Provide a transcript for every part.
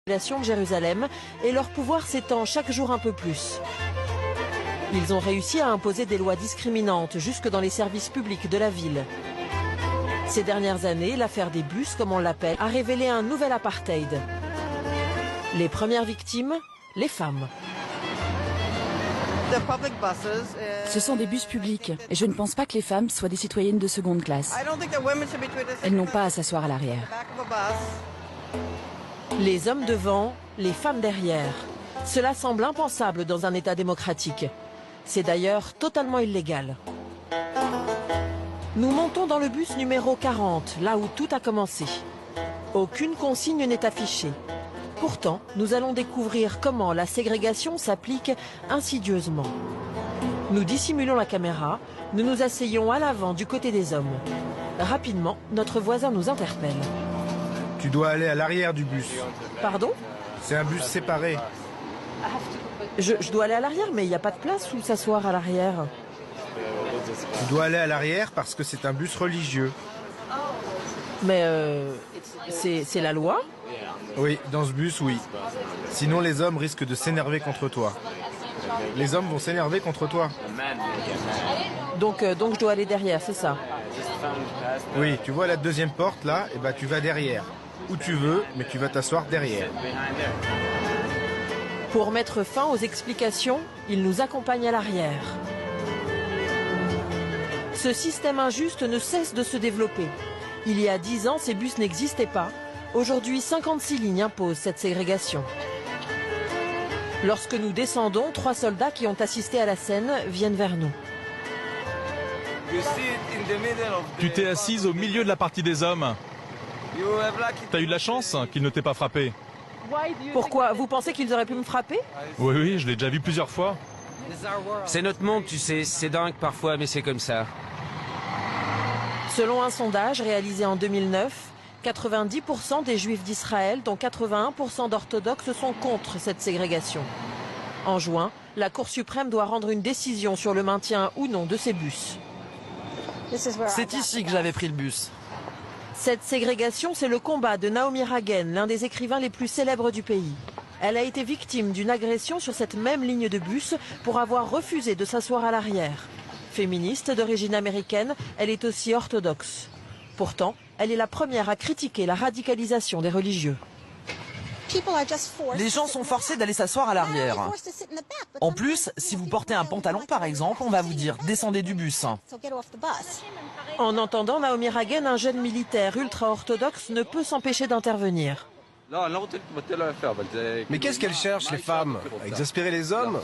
de Jérusalem et leur pouvoir s'étend chaque jour un peu plus. Ils ont réussi à imposer des lois discriminantes jusque dans les services publics de la ville. Ces dernières années, l'affaire des bus, comme on l'appelle, a révélé un nouvel apartheid. Les premières victimes, les femmes. Ce sont des bus publics et je ne pense pas que les femmes soient des citoyennes de seconde classe. Elles n'ont pas à s'asseoir à l'arrière. Les hommes devant, les femmes derrière. Cela semble impensable dans un État démocratique. C'est d'ailleurs totalement illégal. Nous montons dans le bus numéro 40, là où tout a commencé. Aucune consigne n'est affichée. Pourtant, nous allons découvrir comment la ségrégation s'applique insidieusement. Nous dissimulons la caméra, nous nous asseyons à l'avant du côté des hommes. Rapidement, notre voisin nous interpelle. Tu dois aller à l'arrière du bus. Pardon? C'est un bus séparé. Je dois aller à l'arrière, mais il n'y a pas de place où s'asseoir à l'arrière. Tu dois aller à l'arrière parce que c'est un bus religieux. Mais c'est la loi? Oui, dans ce bus, oui. Sinon, les hommes risquent de s'énerver contre toi. Les hommes vont s'énerver contre toi. Donc je dois aller derrière, c'est ça? Oui, tu vois la deuxième porte là, et tu vas derrière. Où tu veux, mais tu vas t'asseoir derrière. Pour mettre fin aux explications, il nous accompagne à l'arrière. Ce système injuste ne cesse de se développer. Il y a 10 ans, ces bus n'existaient pas. Aujourd'hui, 56 lignes imposent cette ségrégation. Lorsque nous descendons, 3 soldats qui ont assisté à la scène viennent vers nous. Tu t'es assise au milieu de la partie des hommes. T'as eu de la chance qu'ils ne t'aient pas frappé. Pourquoi? Vous pensez qu'ils auraient pu me frapper? Oui, je l'ai déjà vu plusieurs fois. C'est notre monde, tu sais, c'est dingue parfois, mais c'est comme ça. Selon un sondage réalisé en 2009, 90% des Juifs d'Israël, dont 81% d'orthodoxes, sont contre cette ségrégation. En juin, la Cour suprême doit rendre une décision sur le maintien ou non de ces bus. C'est ici que j'avais pris le bus. Cette ségrégation, c'est le combat de Naomi Ragen, l'un des écrivains les plus célèbres du pays. Elle a été victime d'une agression sur cette même ligne de bus pour avoir refusé de s'asseoir à l'arrière. Féministe d'origine américaine, elle est aussi orthodoxe. Pourtant, elle est la première à critiquer la radicalisation des religieux. Les gens sont forcés d'aller s'asseoir à l'arrière. En plus, si vous portez un pantalon par exemple, on va vous dire « descendez du bus ». En entendant Naomi Ragen, un jeune militaire ultra-orthodoxe ne peut s'empêcher d'intervenir. Mais qu'est-ce qu'elles cherchent, les femmes? À exaspérer les hommes?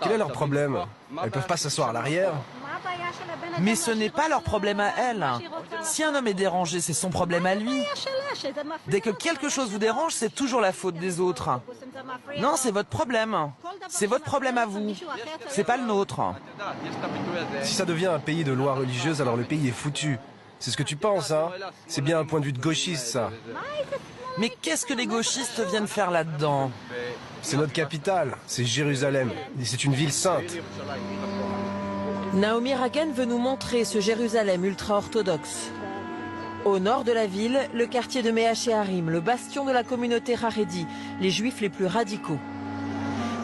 Quel est leur problème? Elles peuvent pas s'asseoir à l'arrière? Mais ce n'est pas leur problème à elles. Si un homme est dérangé, c'est son problème à lui. Dès que quelque chose vous dérange, c'est toujours la faute des autres. Non, c'est votre problème. C'est votre problème à vous. C'est pas le nôtre. Si ça devient un pays de loi religieuse, alors le pays est foutu. C'est ce que tu penses, hein? C'est bien un point de vue de gauchiste, ça. Mais qu'est-ce que les gauchistes viennent faire là-dedans? C'est notre capitale, c'est Jérusalem. Et c'est une ville sainte. Naomi Ragen veut nous montrer ce Jérusalem ultra-orthodoxe. Au nord de la ville, le quartier de Mea Shearim, le bastion de la communauté Haredi, les juifs les plus radicaux.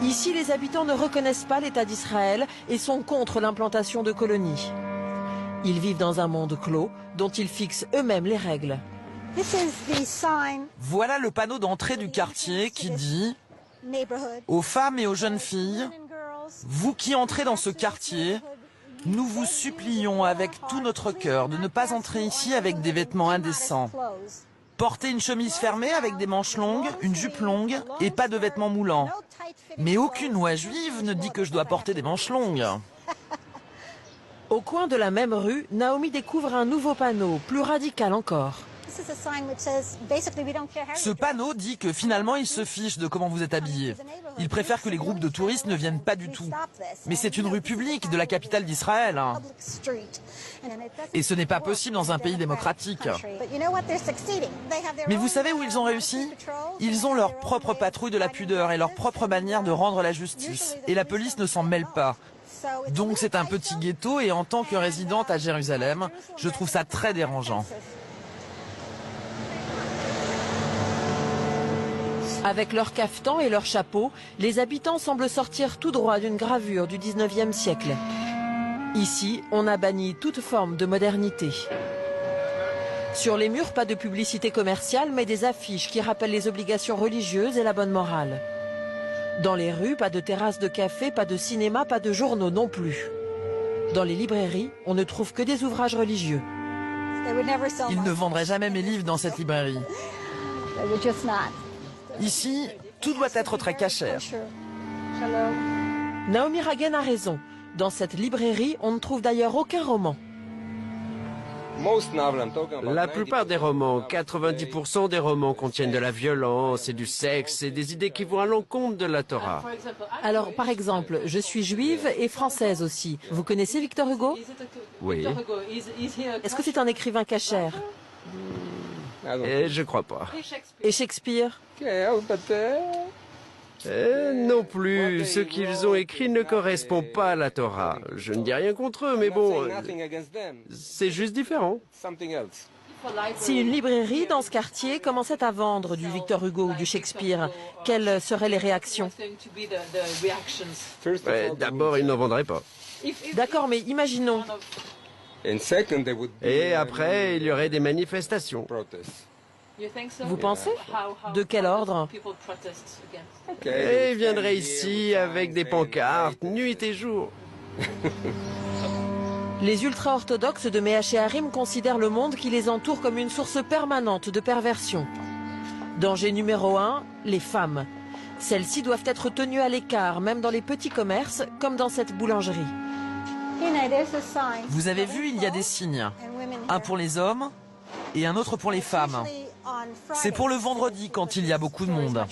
Ici, les habitants ne reconnaissent pas l'État d'Israël et sont contre l'implantation de colonies. Ils vivent dans un monde clos dont ils fixent eux-mêmes les règles. Voilà le panneau d'entrée du quartier qui dit aux femmes et aux jeunes filles, vous qui entrez dans ce quartier, nous vous supplions avec tout notre cœur de ne pas entrer ici avec des vêtements indécents. Portez une chemise fermée avec des manches longues, une jupe longue et pas de vêtements moulants. Mais aucune loi juive ne dit que je dois porter des manches longues. Au coin de la même rue, Naomi découvre un nouveau panneau, plus radical encore. Ce panneau dit que finalement ils se fichent de comment vous êtes habillés. Ils préfèrent que les groupes de touristes ne viennent pas du tout. Mais c'est une rue publique de la capitale d'Israël. Et ce n'est pas possible dans un pays démocratique. Mais vous savez où ils ont réussi? Ils ont leur propre patrouille de la pudeur et leur propre manière de rendre la justice. Et la police ne s'en mêle pas. Donc c'est un petit ghetto et en tant que résidente à Jérusalem, je trouve ça très dérangeant. Avec leurs cafetans et leurs chapeaux, les habitants semblent sortir tout droit d'une gravure du 19e siècle. Ici, on a banni toute forme de modernité. Sur les murs, pas de publicité commerciale, mais des affiches qui rappellent les obligations religieuses et la bonne morale. Dans les rues, pas de terrasses de café, pas de cinéma, pas de journaux non plus. Dans les librairies, on ne trouve que des ouvrages religieux. Ils ne vendraient jamais mes livres dans cette librairie. Ici, tout doit être très cachère. Naomi Ragen a raison. Dans cette librairie, on ne trouve d'ailleurs aucun roman. La plupart des romans, 90% des romans contiennent de la violence et du sexe et des idées qui vont à l'encontre de la Torah. Alors, par exemple, je suis juive et française aussi. Vous connaissez Victor Hugo? Oui. Est-ce que c'est un écrivain cachère? Je crois pas. Et Shakespeare? Non plus. Ce qu'ils ont écrit ne correspond pas à la Torah. Je ne dis rien contre eux, mais bon, c'est juste différent. Si une librairie dans ce quartier commençait à vendre du Victor Hugo ou du Shakespeare, quelles seraient les réactions? D'abord, ils n'en vendraient pas. D'accord, mais imaginons. Et après, il y aurait des manifestations. Vous pensez? De quel ordre? Et ils viendraient ici avec des pancartes, nuit et jour. Les ultra-orthodoxes de Méaché-Harim considèrent le monde qui les entoure comme une source permanente de perversion. Danger numéro 1, les femmes. Celles-ci doivent être tenues à l'écart, même dans les petits commerces, comme dans cette boulangerie. Vous avez vu, il y a des signes. Un pour les hommes et un autre pour les femmes. C'est pour le vendredi quand il y a beaucoup de monde.